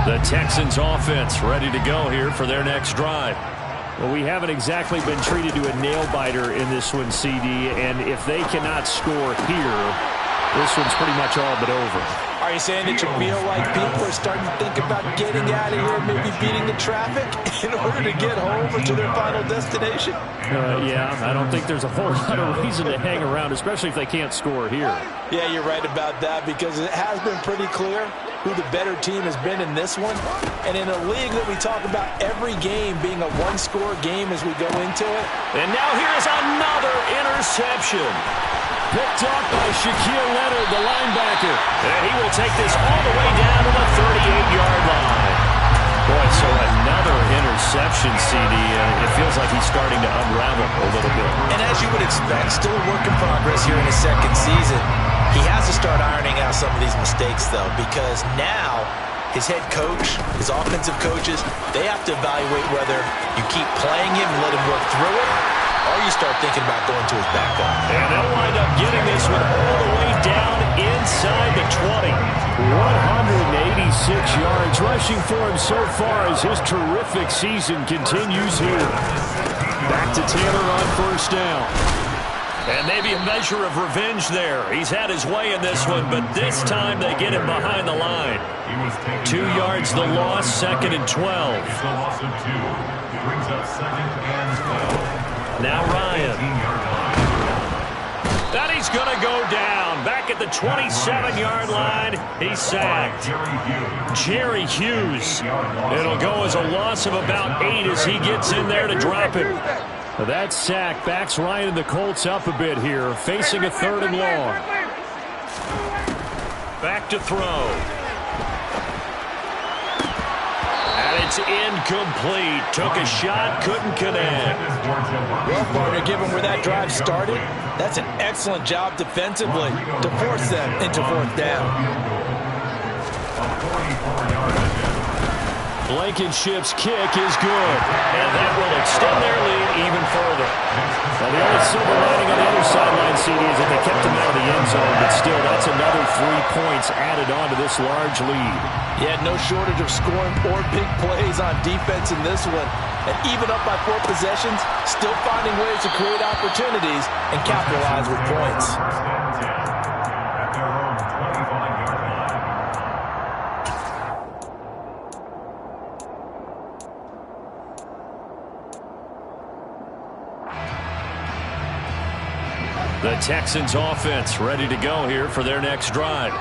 The Texans offense ready to go here for their next drive. Well, we haven't exactly been treated to a nail-biter in this one, CD, and if they cannot score here, this one's pretty much all but over. Are you saying that you feel like people are starting to think about getting out of here, maybe beating the traffic in order to get home or to their final destination? Yeah, I don't think there's a whole lot of reason to hang around, especially if they can't score here. Yeah, you're right about that, because it has been pretty clear who the better team has been in this one. And in a league that we talk about every game being a one-score game as we go into it. And now here's another interception. Picked off by Shaquille Leonard, the linebacker. And he will take this all the way down to the 38-yard line. Boy, so another interception, CD. It feels like he's starting to unravel a little bit. And as you would expect, still a work in progress here in his second season. He has to start ironing out some of these mistakes, though, because now his head coach, his offensive coaches, they have to evaluate whether you keep playing him and let him work through it, or you start thinking about going to his backup. And they'll wind up getting this one all the way down inside the 20. 186 yards rushing for him so far as his terrific season continues here. Back to Taylor on first down. And maybe a measure of revenge there. He's had his way in this one, but this time they get him behind the line. 2 yards the loss, 2nd and 12. The loss of 2 brings up 2nd and 12. Now Ryan. That he's going to go down. Back at the 27-yard line, he's sacked. Jerry Hughes. It'll go as a loss of about 8 as he gets in there to drop him. That sack backs Ryan and the Colts up a bit here, facing a 3rd and long. Back to throw. And it's incomplete. Took a shot, couldn't connect. Well, partner, given where that drive started, that's an excellent job defensively to force them into 4th down. Blankenship's kick is good, and that will extend their lead even further. Now, the only silver lining on the other sideline, CD, is that they kept him out of the end zone, but still, that's another 3 points added on to this large lead. Yeah, no shortage of scoring or big plays on defense in this one. And even up by 4 possessions, still finding ways to create opportunities and capitalize with points. At their own 25-yard line. The Texans offense ready to go here for their next drive.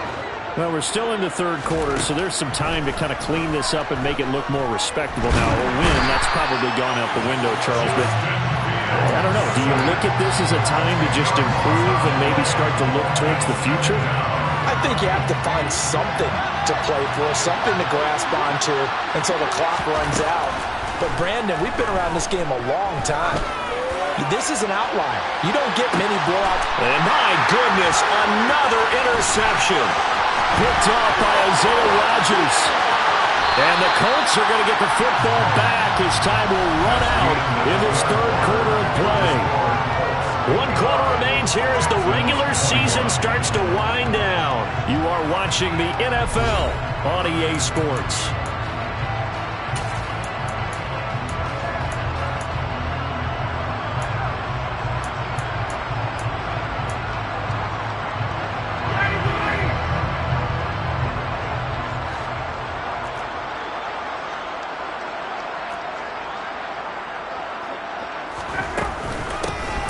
Well, we're still in the 3rd quarter, so there's some time to kind of clean this up and make it look more respectable. Now, a win, that's probably gone out the window, Charles, but I don't know. Do you look at this as a time to just improve and maybe start to look towards the future? I think you have to find something to play for, something to grasp onto until the clock runs out. But, Brandon, we've been around this game a long time. This is an outlier. You don't get many blowouts. And my goodness, another interception. Picked off by Isaiah Rodgers. And the Colts are going to get the football back as time will run out in this 3rd quarter of play. 1 quarter remains here as the regular season starts to wind down. You are watching the NFL on EA Sports.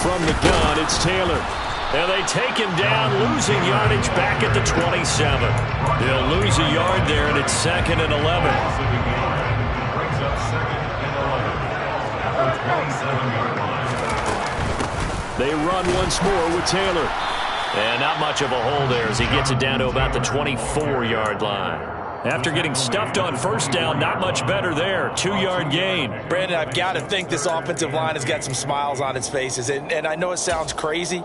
From the gun, it's Taylor. And they take him down, losing yardage back at the 27. They'll lose a yard there, and it's 2nd and 11. Brings up 2nd and 11 at the 27-yard line. They run once more with Taylor. And not much of a hole there as he gets it down to about the 24-yard line. After getting stuffed on first down, not much better there. 2-yard gain. Brandon, I've got to think this offensive line has got some smiles on its faces. And I know it sounds crazy,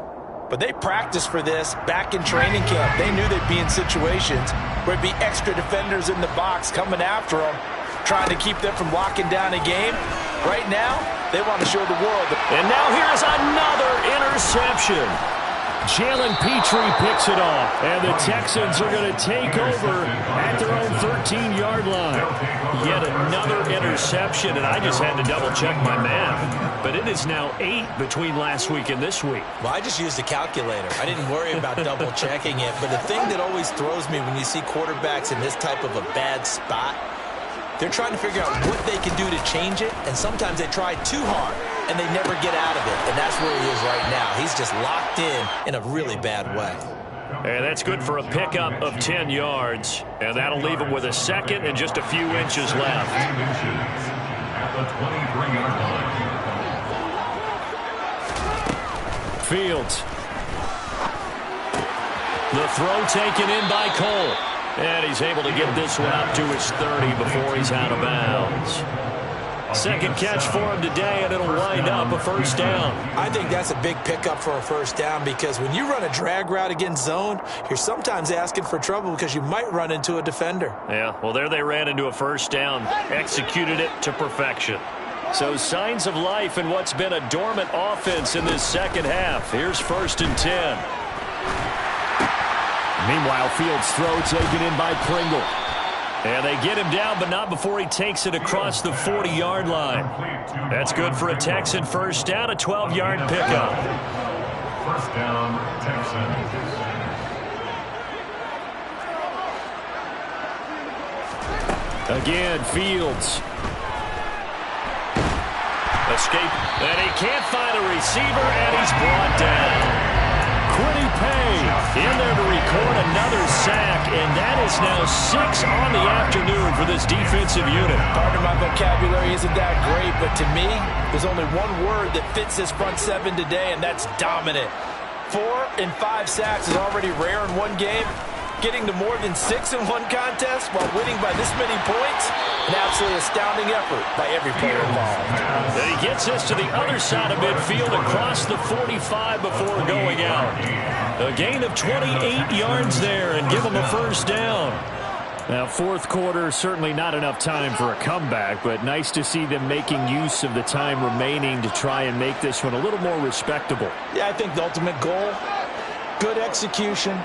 but they practiced for this back in training camp. They knew they'd be in situations where it'd be extra defenders in the box coming after them, trying to keep them from locking down a game. Right now, they want to show the world. And now here's another interception. Jalen Petrie picks it off, and the Texans are going to take over at their own 13-yard line. Yet another interception, and I just had to double-check my math. But it is now 8 between last week and this week. Well, I just used a calculator. I didn't worry about double-checking it. But the thing that always throws me when you see quarterbacks in this type of a bad spot, they're trying to figure out what they can do to change it, and sometimes they try too hard, and they never get out of it. And that's where he is right now. He's just locked in a really bad way. And that's good for a pickup of 10 yards. And that'll leave him with a second and just a few inches left. At the 23-yard line. Fields. The throw taken in by Cole. And he's able to get this one up to his 30 before he's out of bounds. Second catch for him today, and it'll wind up a first down. I think that's a big pickup for a first down because when you run a drag route against zone, you're sometimes asking for trouble because you might run into a defender. Yeah, well, there they ran into a first down, executed it to perfection. So signs of life in what's been a dormant offense in this second half. Here's 1st and 10. Meanwhile, Fields' throw taken in by Pringle. And they get him down, but not before he takes it across the 40-yard line. That's good for a Texan first down, a 12-yard pickup. First down, Texans. Again, Fields. Escape, and he can't find a receiver, and he's brought down. Quiddy Pay in there to record another sack, and that is now 6 on the afternoon for this defensive unit. Part of my vocabulary isn't that great, but to me, there's only one word that fits this front seven today, and that's dominant. 4 and 5 sacks is already rare in one game. Getting to more than 6 in one contest while winning by this many points, an absolutely astounding effort by every player involved. And he gets us to the other side of midfield across the 45 before going out. A gain of 28 yards there and give him a first down. Now, fourth quarter, certainly not enough time for a comeback, but nice to see them making use of the time remaining to try and make this one a little more respectable. Yeah, I think the ultimate goal, good execution,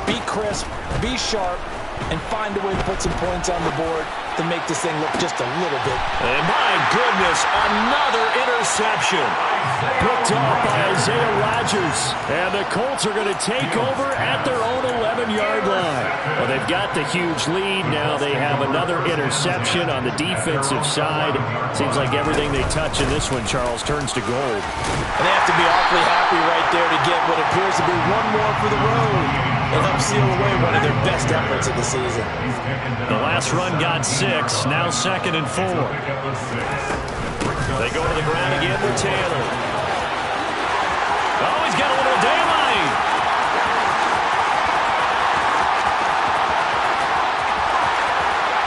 be crisp, be sharp, and find a way to put some points on the board to make this thing look just a little bit. And my goodness, another interception. Picked off by Isaiah Rodgers. And the Colts are going to take over at their own 11-yard line. Well, they've got the huge lead. Now they have another interception on the defensive side. Seems like everything they touch in this one, Charles, turns to gold. And they have to be awfully happy right there to get what appears to be one more for the road. It'll help seal away one of their best efforts of the season. The last run got 6, now 2nd and 4. They go to the ground again with Taylor. Oh, he's got a little daylight.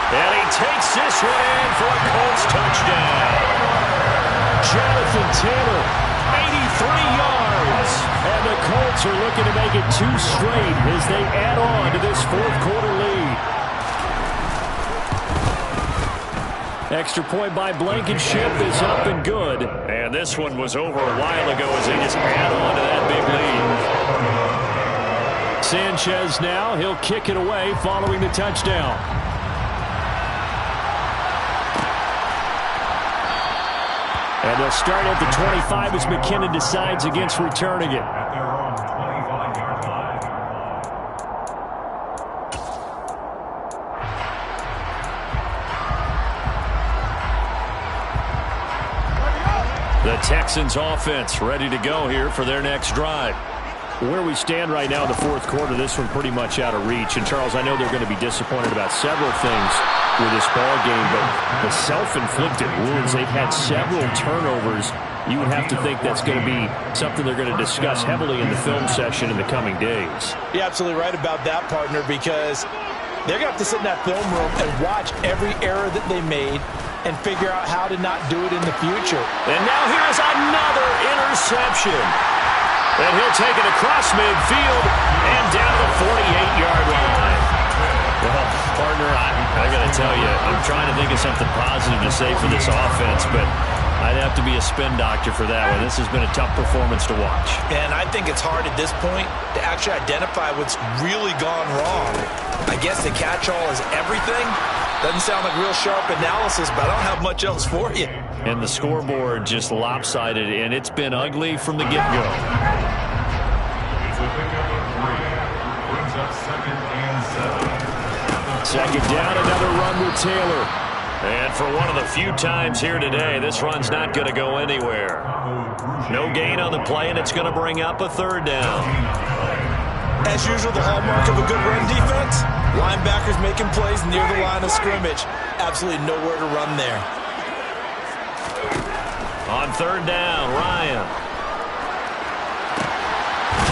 And he takes this one in for a Colts touchdown. Jonathan Taylor, 83 yards. And the Colts are looking to make it 2 straight as they add on to this fourth quarter lead. Extra point by Blankenship is up and good. And this one was over a while ago as they just add on to that big lead. Sanchez now, he'll kick it away following the touchdown. And they'll start at the 25 as McKinnon decides against returning it. At their own 25-yard line. The Texans offense ready to go here for their next drive. Where we stand right now in the fourth quarter, this one pretty much out of reach. And, Charles, I know they're going to be disappointed about several things with this ball game, but the self-inflicted wounds, they've had several turnovers. You would have to think that's going to be something they're going to discuss heavily in the film session in the coming days. You're absolutely right about that, partner, because they're going to have to sit in that film room and watch every error that they made and figure out how to not do it in the future. And now here's another interception. And he'll take it across midfield and down the 48-yard line. Well, partner, I got to tell you, I'm trying to think of something positive to say for this offense, but I'd have to be a spin doctor for that one. This has been a tough performance to watch. And I think it's hard at this point to actually identify what's really gone wrong. I guess the catch-all is everything. Doesn't sound like real sharp analysis, but I don't have much else for you. And the scoreboard just lopsided, and it's been ugly from the get-go. It's a pickup of 3. Brings up 2nd and 7. Second down, another run with Taylor. And for one of the few times here today, this run's not going to go anywhere. No gain on the play, and it's going to bring up a 3rd down. As usual, the hallmark of a good run defense, linebackers making plays near the line of scrimmage. Absolutely nowhere to run there. On 3rd down, Ryan.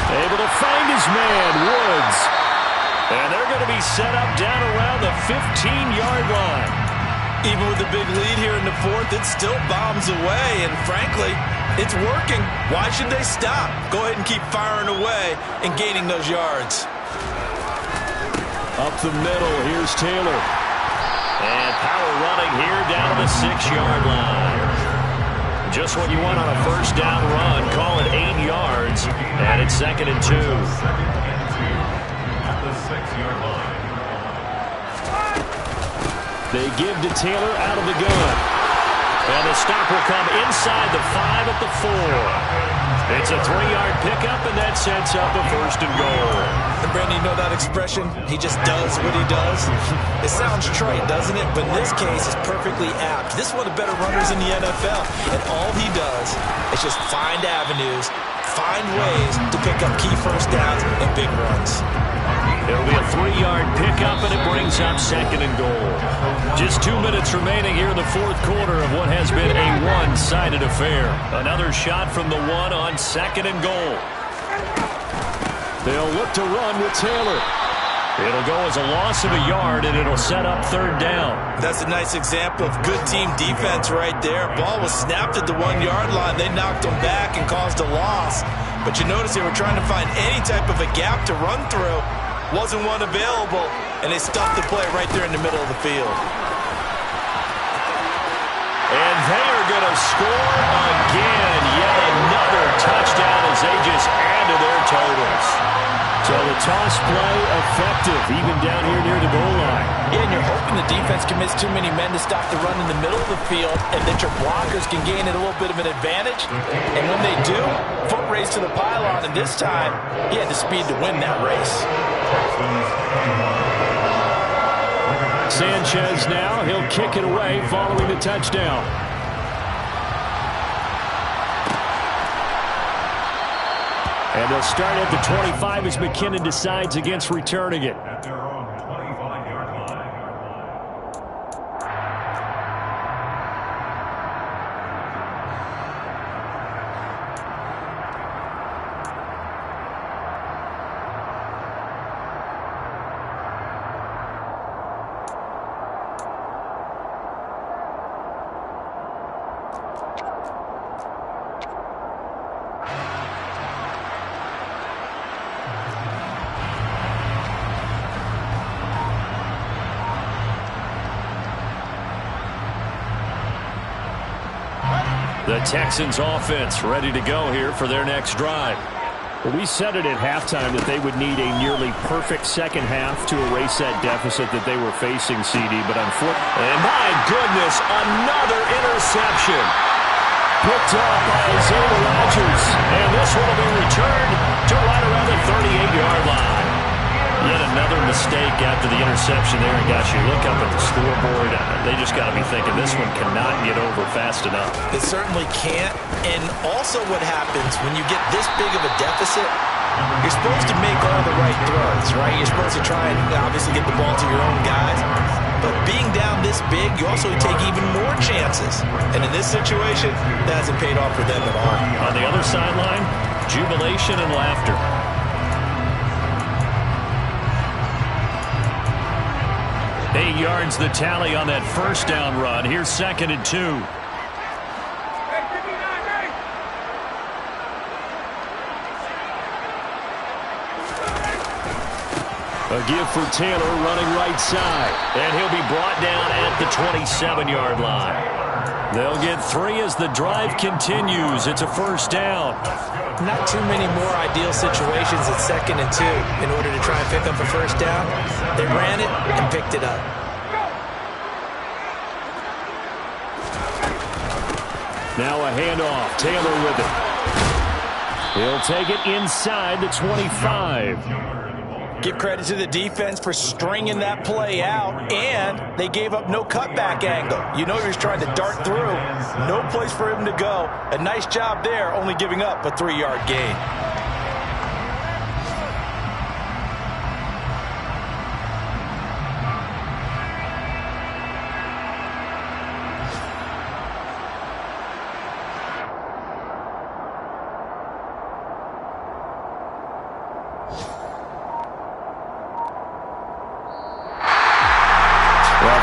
Able to find his man, Woods. And they're going to be set up down around the 15-yard line. Even with the big lead here in the 4th, it still bombs away. And frankly, it's working. Why should they stop? Go ahead and keep firing away and gaining those yards. Up the middle, here's Taylor. And power running here down to the 6-yard line. Just what you want on a 1st down run. Call it 8 yards. And it's 2nd and 2. At the 6-yard line. They give to Taylor out of the gun. And the stop will come inside the 5 at the 4. It's a 3-yard pickup, and that sets up a 1st and goal. And Brandon, you know that expression? He just does what he does. It sounds trite, doesn't it? But in this case, it's perfectly apt. This is one of the better runners in the NFL. And all he does is just find avenues, find ways to pick up key 1st downs and big runs. It'll be a 3-yard pickup, and it brings up 2nd and goal. Just 2 minutes remaining here in the 4th quarter of what has been a one-sided affair. Another shot from the 1 on 2nd and goal. They'll look to run with Taylor. It'll go as a loss of a yard, and it'll set up 3rd down. That's a nice example of good team defense right there. Ball was snapped at the 1-yard line. They knocked them back and caused a loss. But you notice they were trying to find any type of a gap to run through. Wasn't one available, and they stuffed the play right there in the middle of the field. And they are going to score again. Yet another touchdown as they just add to their totals. So the toss play effective, even down here near the goal line. Yeah, and you're hoping the defense commits too many men to stop the run in the middle of the field and that your blockers can gain a little bit of an advantage. And when they do, foot race to the pylon, and this time, he had the speed to win that race. Sanchez now, he'll kick it away following the touchdown. And they'll start at the 25 as McKinnon decides against returning it. At their own 25-yard line. The Texans offense ready to go here for their next drive. Well, we said it at halftime that they would need a nearly perfect second half to erase that deficit that they were facing, CD. But unfortunately, and my goodness, another interception. Picked up by Xavier Rodgers. And this one will be returned to right around the 38-yard line. Yet another mistake after the interception there. And gosh, you look up at the scoreboard, they just got to be thinking this one cannot get over fast enough. It certainly can't. And also what happens when you get this big of a deficit, you're supposed to make all the right throws, right? You're supposed to try and obviously get the ball to your own guys. But being down this big, you also take even more chances. And in this situation, that hasn't paid off for them at all. On the other sideline, jubilation and laughter. 8 yards the tally on that first down run. Here's 2nd and 2. A give for Taylor running right side. And he'll be brought down at the 27-yard line. They'll get 3 as the drive continues. It's a first down. Not too many more ideal situations at 2nd and 2 in order to try and pick up a first down. They ran it and picked it up. Now a handoff. Taylor with it. He'll take it inside the 25. Give credit to the defense for stringing that play out, and they gave up no cutback angle. You know he was trying to dart through. No place for him to go. A nice job there, only giving up a 3-yard gain.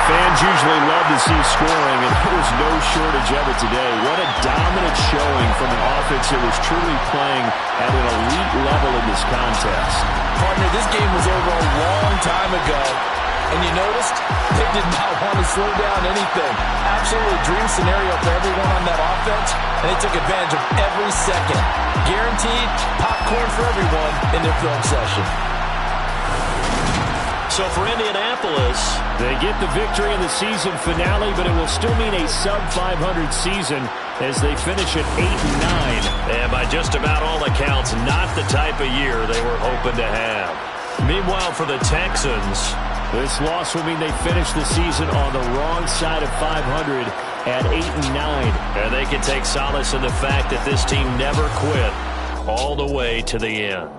Fans usually love to see scoring, and there was no shortage of it today. What a dominant showing from an offense that was truly playing at an elite level in this contest. Partner, this game was over a long time ago, and you noticed they did not want to slow down anything. Absolutely dream scenario for everyone on that offense, and they took advantage of every second. Guaranteed popcorn for everyone in their film session. So for Indianapolis, they get the victory in the season finale, but it will still mean a sub-500 season as they finish at 8-9. And by just about all accounts, not the type of year they were hoping to have. Meanwhile, for the Texans, this loss will mean they finish the season on the wrong side of 500 at 8-9. And they can take solace in the fact that this team never quit all the way to the end.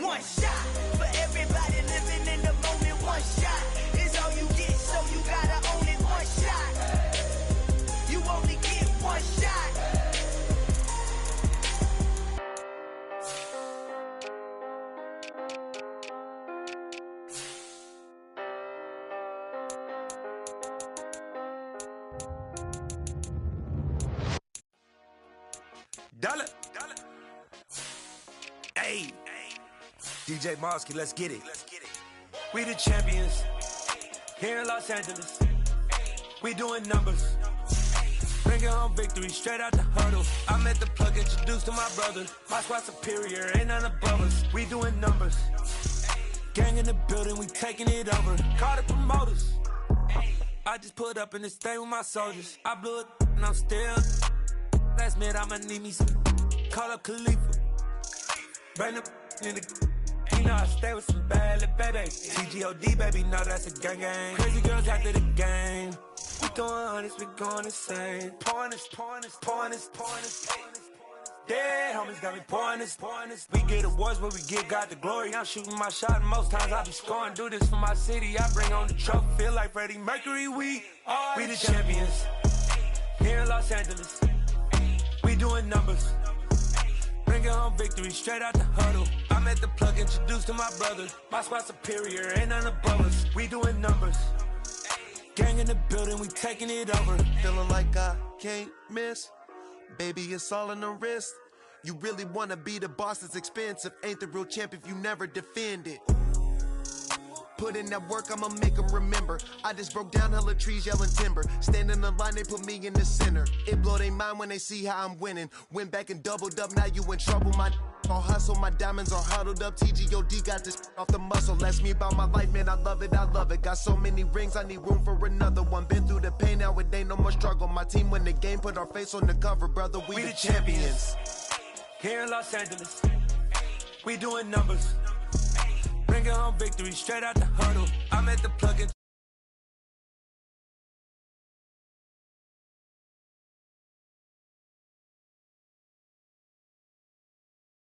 One shot for everybody living in the moment. One shot is all you get, so you gotta own it. One shot, you only get one shot. Dollar. Hey. DJ Mosky, let's get it. We the champions here in Los Angeles. We doing numbers. Bringing home victory straight out the huddle. I met the plug, introduced to my brother. My squad superior, ain't none above us. We doing numbers. Gang in the building, we taking it over. Call the promoters. I just put up in this thing with my soldiers. I blew it and I'm still. Last minute, I'ma need me some. Call up Khalifa. Bring the in the. You know I stay with some bad little baby. TGOD, baby, no, that's a gang gang. Crazy girls after the game. We doing honest, we going insane. Pouring this. Dead homies got me pouring this. We get awards, but we get God the glory. I'm shooting my shot, and most times I be scoring. Do this for my city, I bring on the trophy. Feel like Freddie Mercury, we the champions here in Los Angeles. We doing numbers. Bringing home victory straight out the huddle. I met the plug, introduced to my brother. My squad superior, ain't none above us. We doing numbers. Gang in the building, we taking it over. Feeling like I can't miss. Baby, it's all in the wrist. You really wanna be the boss, it's expensive. Ain't the real champ if you never defend it. Put in that work, I'ma make them remember. I just broke down hella trees, yelling timber. Standing in the line, they put me in the center. It blow their mind when they see how I'm winning. Went back and doubled up, now you in trouble. My all hustle, my diamonds are huddled up. TGOD got this off the muscle. Ask me about my life, man, I love it. Got so many rings, I need room for another one. Been through the pain, now it ain't no more struggle. My team win the game, put our face on the cover, brother. We the champions. Here in Los Angeles, we doing numbers. Bringing home victory straight out the huddle. I met the plug-in.